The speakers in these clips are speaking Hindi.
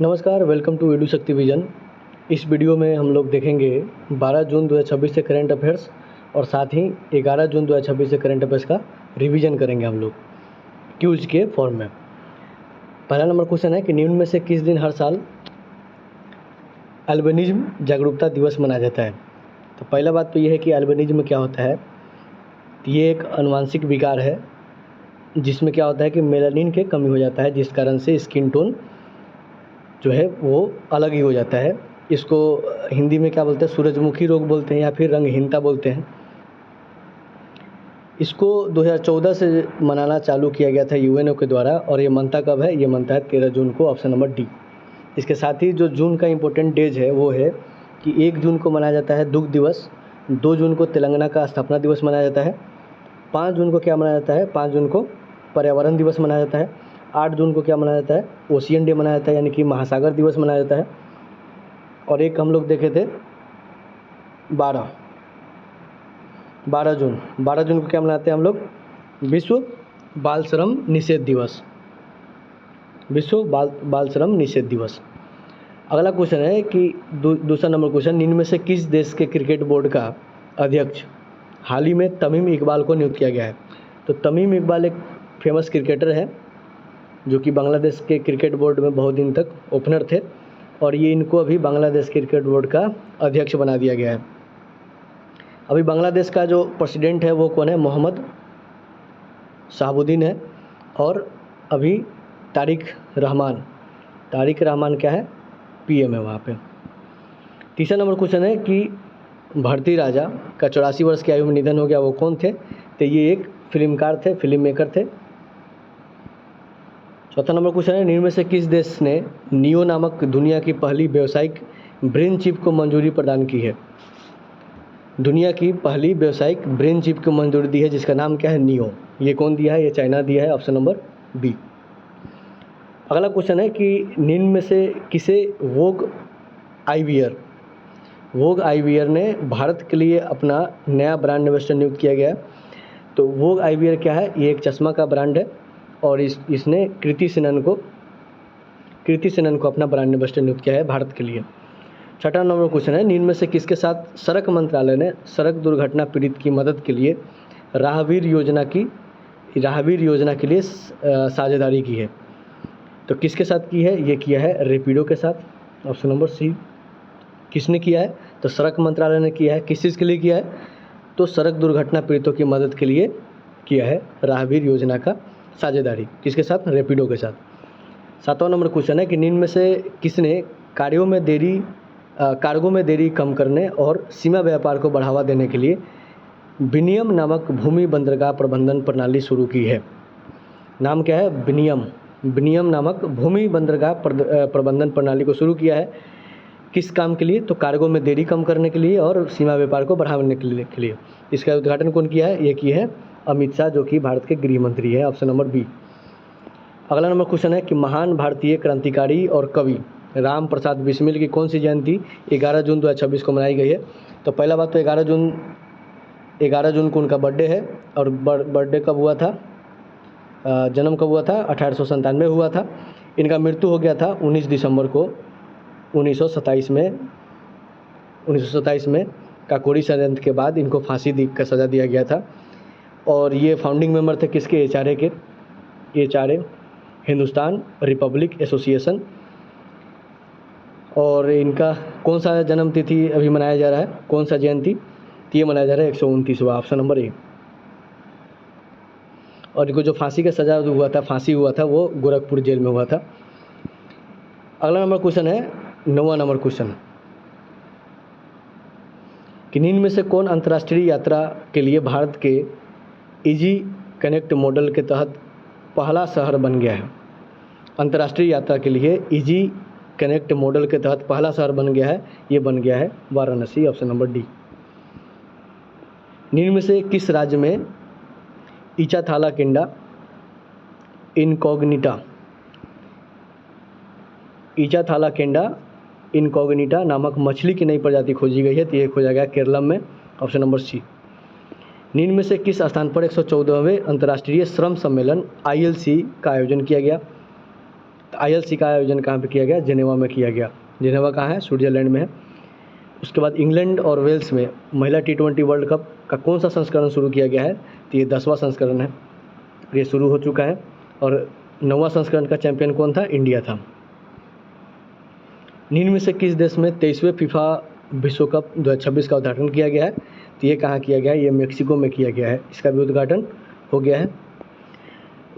नमस्कार, वेलकम टू एडू शक्ति विजन। इस वीडियो में हम लोग देखेंगे 12 जून 2026 से करंट अफेयर्स और साथ ही 11 जून 2026 से करंट अफेयर्स का रिवीजन करेंगे हम लोग क्यूज के फॉर्म में। पहला नंबर क्वेश्चन है कि निम्न में से किस दिन हर साल अल्बिनिज्म जागरूकता दिवस मनाया जाता है। तो पहला बात तो ये है कि अल्बिनिज्म क्या होता है। तो ये एक आनुवांशिक विकार है जिसमें क्या होता है कि मेलानिन के कमी हो जाता है, जिस कारण से स्किन टोन जो है वो अलग ही हो जाता है। इसको हिंदी में क्या बोलते हैं, सूरजमुखी रोग बोलते हैं या फिर रंगहीनता बोलते हैं। इसको 2014 से मनाना चालू किया गया था यूएनओ के द्वारा और ये मनता कब है, ये मनता है 13 जून को, ऑप्शन नंबर डी। इसके साथ ही जो जून का इम्पोर्टेंट डेज है वो है कि 1 जून को मनाया जाता है दुग्ध दिवस, 2 जून को तेलंगाना का स्थापना दिवस मनाया जाता है, 5 जून को क्या मनाया जाता है, 5 जून को पर्यावरण दिवस मनाया जाता है, 8 जून को क्या मनाया जाता है, ओशियन डे मनाया जाता है यानी कि महासागर दिवस मनाया जाता है। और एक हम लोग देखे थे 12 जून को क्या मनाते हैं हम लोग, विश्व बाल श्रम निषेध दिवस, विश्व बाल श्रम निषेध दिवस। अगला क्वेश्चन है कि दूसरा नंबर क्वेश्चन, निम्न में से किस देश के क्रिकेट बोर्ड का अध्यक्ष हाल ही में तमीम इकबाल को नियुक्त किया गया है। तो तमीम इकबाल एक फेमस क्रिकेटर है जो कि बांग्लादेश के क्रिकेट बोर्ड में बहुत दिन तक ओपनर थे और ये इनको अभी बांग्लादेश क्रिकेट बोर्ड का अध्यक्ष बना दिया गया है। अभी बांग्लादेश का जो प्रेसिडेंट है वो कौन है, मोहम्मद शहाबुद्दीन है और अभी तारिक रहमान क्या है, पीएम है वहाँ पे। तीसरा नंबर क्वेश्चन है कि भारती राजा का 84 वर्ष की आयु में निधन हो गया, वो कौन थे। तो ये एक फिल्मकार थे, फिल्म मेकर थे। चौथा नंबर क्वेश्चन है, निम्न में से किस देश ने नियो नामक दुनिया की पहली व्यावसायिक ब्रेन चिप को मंजूरी प्रदान की है। दुनिया की पहली व्यावसायिक ब्रेन चिप को मंजूरी दी है जिसका नाम क्या है, नियो। ये कौन दिया है, ये चाइना दिया है, ऑप्शन नंबर बी। अगला क्वेश्चन है कि निम्न में से किसे वोग आईवियर ने भारत के लिए अपना नया ब्रांड एम्बेसडर नियुक्त किया गया है। तो वोग आईवियर क्या है, ये एक चश्मा का ब्रांड है और इसने कृति सेनन को अपना ब्रांड एम्बेसडर नियुक्त किया है भारत के लिए। छठा नंबर क्वेश्चन है, निम्न में से किसके साथ सड़क मंत्रालय ने सड़क दुर्घटना पीड़ित की मदद के लिए राहवीर योजना के लिए साझेदारी की है। तो किसके साथ की है, ये किया है रैपिडो के साथ, ऑप्शन नंबर सी। किसने किया है, तो सड़क मंत्रालय ने किया है। किस चीज़ के लिए किया है, तो सड़क दुर्घटना पीड़ितों की मदद के लिए किया है राहवीर योजना का साझेदारी, किसके साथ, रैपिडो के साथ। सातवां नंबर क्वेश्चन है कि निम्न में से किसने कार्गो में देरी कम करने और सीमा व्यापार को बढ़ावा देने के लिए विनियम नामक भूमि बंदरगाह प्रबंधन प्रणाली शुरू की है। नाम क्या है, विनियम नामक भूमि बंदरगाह प्रबंधन प्रणाली को शुरू किया है। किस काम के लिए, तो कार्गो में देरी कम करने के लिए और सीमा व्यापार को बढ़ाने के लिए। इसका उद्घाटन कौन किया है, ये किया है अमित शाह जो कि भारत के गृह मंत्री है, ऑप्शन नंबर बी। अगला नंबर क्वेश्चन है कि महान भारतीय क्रांतिकारी और कवि राम प्रसाद बिस्मिल की कौन सी जयंती 11 जून 2026 को मनाई गई है। तो पहला बात तो 11 जून को उनका बर्थडे है और बर्थडे कब हुआ था, जन्म कब हुआ था, 1897 हुआ था। इनका मृत्यु हो गया था 19 दिसंबर को 1927 में काकोरी षड्यंत्र के बाद इनको फांसी का सज़ा दिया गया था। और ये फाउंडिंग मेंबर थे किसके, एचआरए के, हिंदुस्तान रिपब्लिक एसोसिएशन। और इनका कौन सा जन्म तिथि अभी मनाया जा रहा है, कौन सा जयंती, तो ये मनाया जा रहा है 129वां, ऑप्शन नंबर ए। और इनको जो फांसी का सज़ा हुआ था वो गोरखपुर जेल में हुआ था। अगला नंबर क्वेश्चन है 9वां नंबर क्वेश्चन कि निम्न में से कौन अंतर्राष्ट्रीय यात्रा के लिए भारत के इजी कनेक्ट मॉडल के तहत पहला शहर बन गया है। अंतर्राष्ट्रीय यात्रा के लिए इजी कनेक्ट मॉडल के तहत पहला शहर बन गया है, ये बन गया है वाराणसी, ऑप्शन नंबर डी। निम्न में से किस राज्य में इचाथालाकेंडा इनकॉग्निटा नामक मछली की नई प्रजाति खोजी गई है, तो ये खोजा गया केरलम में, ऑप्शन नंबर सी। निम्न में से किस स्थान पर 114वें अंतर्राष्ट्रीय श्रम सम्मेलन ILC का आयोजन किया गया। तो ILC का आयोजन कहाँ पे किया गया? जेनेवा में किया गया। जेनेवा कहाँ है? स्विट्जरलैंड में है। उसके बाद इंग्लैंड और वेल्स में महिला T20 वर्ल्ड कप का कौन सा संस्करण शुरू किया गया है? तो ये 10वां संस्करण है, ये शुरू हो चुका है। और 9वां संस्करण का चैंपियन कौन था? इंडिया था। निम्न में से किस देश में 23वें फीफा विश्व कप 2026 का उद्घाटन किया गया है? तो ये कहाँ किया गया है? ये मेक्सिको में किया गया है। इसका भी उद्घाटन हो गया है।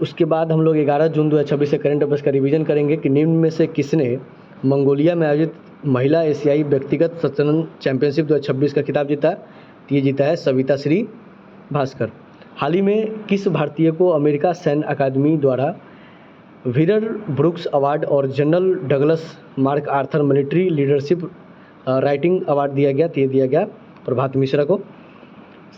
उसके बाद हम लोग 11 जून 2026 से करंट अफेयर्स का रिवीजन करेंगे कि निम्न में से किसने मंगोलिया में आयोजित महिला एशियाई व्यक्तिगत शतरंज चैंपियनशिप 2026 का खिताब जीता? तो ये जीता है सविता श्री भास्कर। हाल ही में किस भारतीय को अमेरिका सैन्य अकादमी द्वारा वीरर ब्रुक्स अवार्ड और general Douglas mark Arthur military leadership writing award दिया गया? तो ये दिया गया प्रभात मिश्रा को।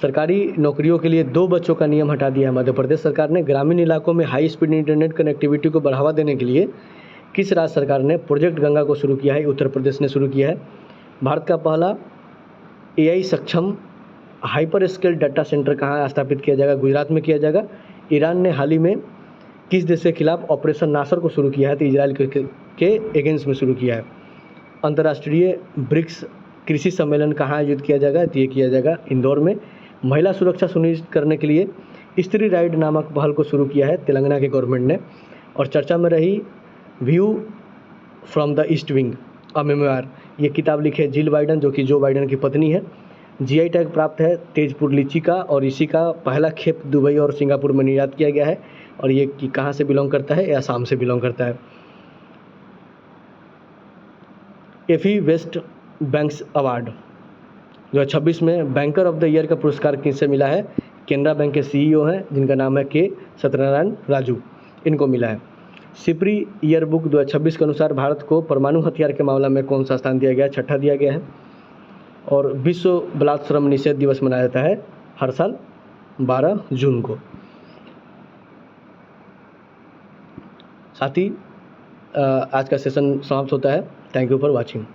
सरकारी नौकरियों के लिए 2 बच्चों का नियम हटा दिया है मध्य प्रदेश सरकार ने। ग्रामीण इलाकों में हाई स्पीड इंटरनेट कनेक्टिविटी को बढ़ावा देने के लिए किस राज्य सरकार ने प्रोजेक्ट गंगा को शुरू किया है? उत्तर प्रदेश ने शुरू किया है। भारत का पहला AI सक्षम हाइपर स्केल डाटा सेंटर कहाँ स्थापित किया जाएगा? गुजरात में किया जाएगा। ईरान ने हाल ही में किस देश के खिलाफ ऑपरेशन नासर को शुरू किया है? तो इजराइल के अगेंस्ट में शुरू किया है। अंतर्राष्ट्रीय ब्रिक्स कृषि सम्मेलन कहाँ आयोजित किया जाएगा? तो ये किया जाएगा इंदौर में। महिला सुरक्षा सुनिश्चित करने के लिए स्त्री राइड नामक पहल को शुरू किया है तेलंगाना के गवर्नमेंट ने। और चर्चा में रही view from the east wing a memoir, ये किताब लिखी है जिल बाइडन, जो कि जो बाइडन की पत्नी है। GI टैग प्राप्त है तेजपुर लीची का, और इसी का पहला खेप दुबई और सिंगापुर में निर्यात किया गया है। और ये कि कहाँ से बिलोंग करता है? असम से बिलोंग करता है। एफी वेस्ट बैंक्स अवार्ड 2026 में बैंकर ऑफ द ईयर का पुरस्कार किनसे मिला है? केनरा बैंक के CEO हैं जिनका नाम है के सत्यनारायण राजू, इनको मिला है। सिपरी ईयर बुक 2026 के अनुसार भारत को परमाणु हथियार के मामला में कौन सा स्थान दिया गया है? 6ठा दिया गया है। और विश्व बाल श्रम निषेध दिवस मनाया जाता है हर साल 12 जून को। साथ ही आज का सेशन समाप्त होता है। Thank you for watching.